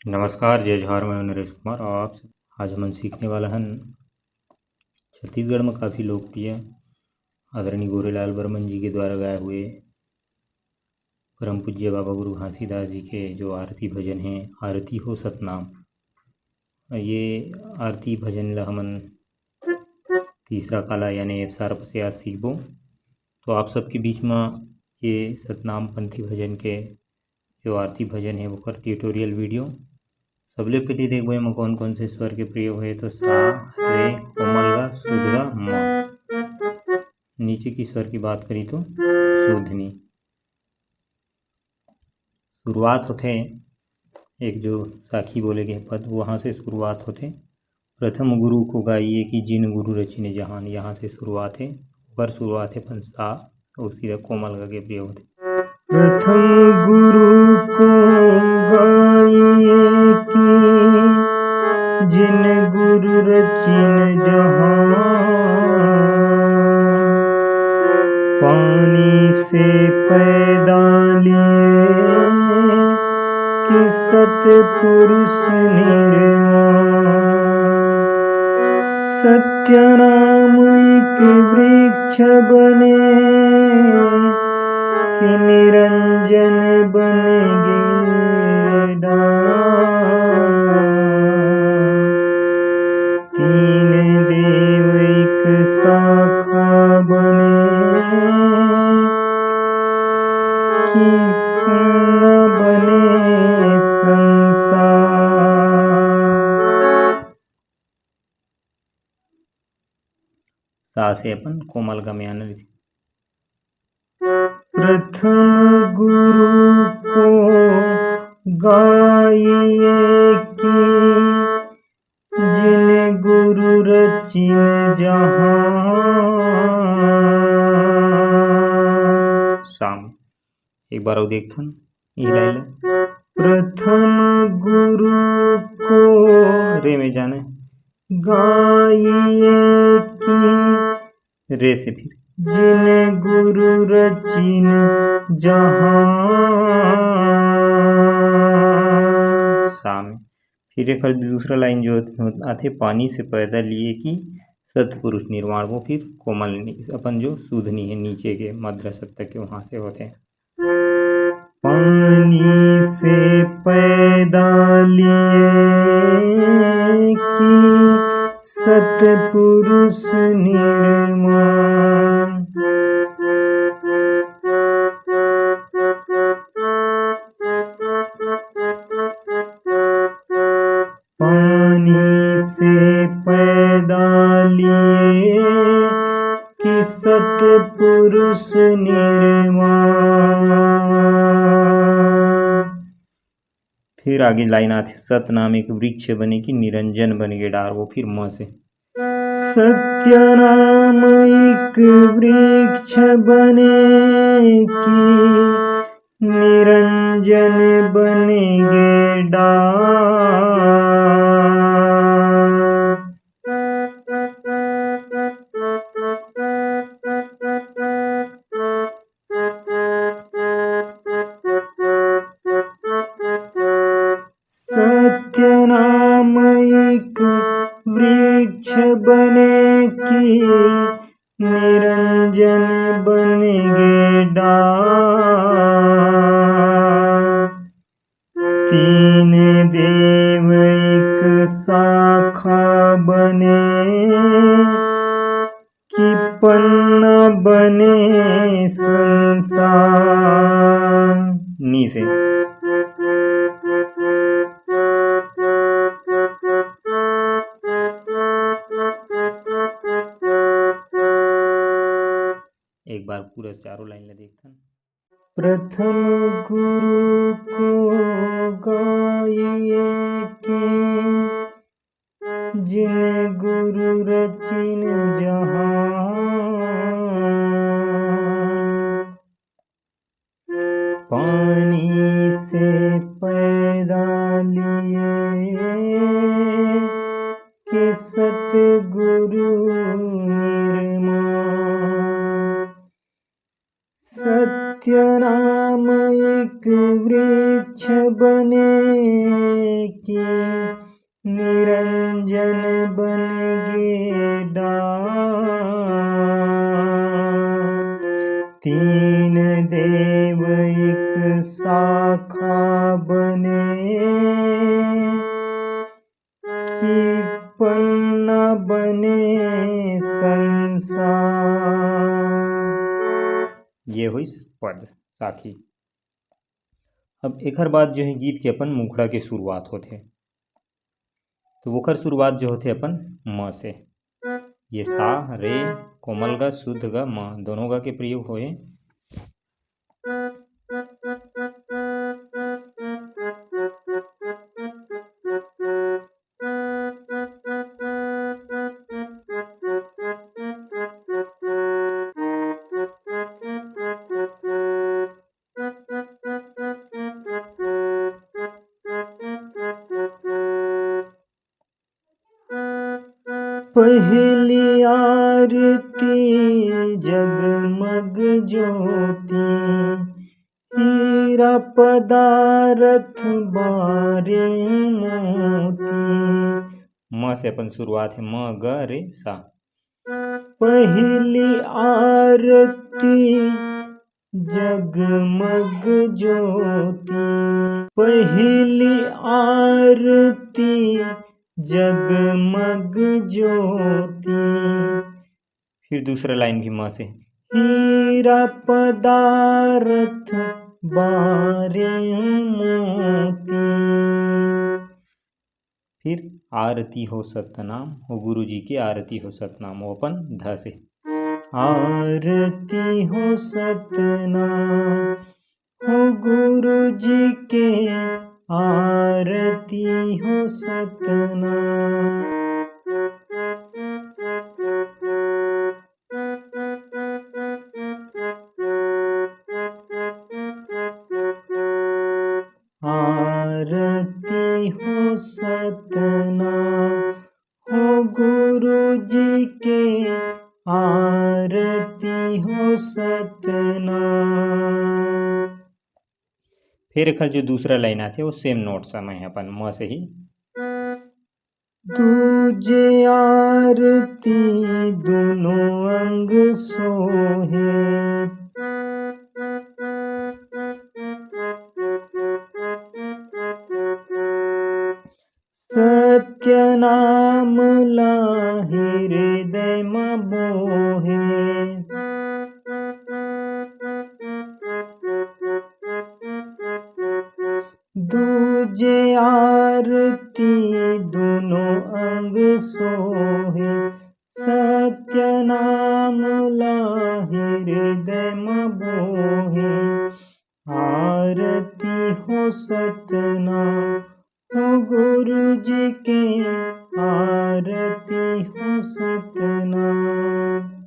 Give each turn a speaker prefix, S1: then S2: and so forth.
S1: नमस्कार, जय जोहार। मैं नरेश कुमार और आप आज हम सीखने वाला हैं छत्तीसगढ़ में काफ़ी लोकप्रिय आदरणीय गोरेलाल बर्मन जी के द्वारा गाए हुए परम पूज्य बाबा गुरु घासीदास जी के जो आरती भजन हैं, आरती हो सतनाम। ये आरती भजन ला हमन तीसरा काला यानी एफसार से आज सीखबो। तो आप सबके बीच में ये सतनाम पंथी भजन के जो आरती भजन है वो ट्यूटोरियल वीडियो सबले पहले देखबो एमा कौन कौन से स्वर के प्रयोग है। तो सा, रे, कोमल गा, शुद्ध गा, म। नीचे की स्वर की बात करी तो शूधनी। शुरुआत होते एक जो साखी बोले के पद वहाँ से शुरुआत होते। प्रथम गुरु को गाइए कि जिन गुरु रचिने जहान, यहाँ से शुरुआत है। पर शुरुआत है पन सा और सीधा कोमल गा के प्रयोग होते। प्रथम गुरु को गाइए कि जिन गुरु रचिन जहान, पानी से पैदा लिए कि सतपुरुष निर्वाण। सत्य नाम एक वृक्ष बने कि निरंजन बनेगे डाल। तीन देव एक शाखा बने कि न बने संसार। सा से अपन कोमल का में आना रही। प्रथम गुरु को गाइए कि जिन गुरु रचिन जहान। शाम एक बार और देखथन लाइन। प्रथम गुरु को रे में जाने गाइए कि रे से फिर जिन गुरु रचिन जहान। साम फिर एक दूसरा लाइन जो आते पानी से पैदा लिए कि सतपुरुष निर्वाण। वो फिर कोमल अपन जो शूधनी है नीचे के मध्य सप्तक के वहां से होते हैं। पानी से पैदा लिए कि सतपुरुष निर्वाण। पानी से पैदा लिए कि सतपुरुष निर्वाण। फिर आगे लाइन आती सत नाम एक वृक्ष बने कि निरंजन बन गे डार। वो फिर म से सत्य नाम एक वृक्ष बने कि निरंजन बने गे डार। सत्य नाम एक वृक्ष बने कि निरंजन बनेगे डाल। तीन देव एक शाखा बने कि पन्ना बने संसार। नी से एक बार पूरा चारों लाइन ला देखथन। प्रथम गुरु को गाइए कि जिन गुरु रचिन जहान। पानी से पैदा लिए कि सतगुरु निर्माण। सत्य सत्यनाम एक वृक्ष बने कि निरंजन बन गे डार। तीन देव एक शाखा बने कि पन्ना बने संसार। ये हुई पद साखी। अब एकर बाद जो है गीत के अपन मुखड़ा के शुरुआत होते, तो वोकर शुरुआत जो होते अपन म से। ये सा रे कोमल ग शुद्ध ग म दोनों ग के प्रयोग होए। पहली आरती जगमग ज्योति हीरा पदारथ बारे मोती। म से अपन शुरुआत है म ग रे सा। पहली आरती जगमग ज्योति, पहली आरती जगमग ज्योति। फिर दूसरा लाइन भी म से हीरा पदारथ बारे मोती। फिर आरती हो सतनाम हो गुरु जी की आरती हो सतनाम, वो अपन ध से आरती हो सतनाम हो गुरु जी के आरती हो सतनाम। आरती हो सतनाम हो गुरु जी के आरती हो सतनाम। फिर एक जो दूसरा लाइन आते वो सेम नोट समय है अपन म से ही। दूजे आरती दोनों अंग सोहे, सत्य नाम लाहि हृदय में बोहे। दूजे आरती दोनों अंग सोहे, सत्य नाम लाहि हृदय में बोहे। आरती हो सतनाम हो गुरु जी के आरती हो सतनाम।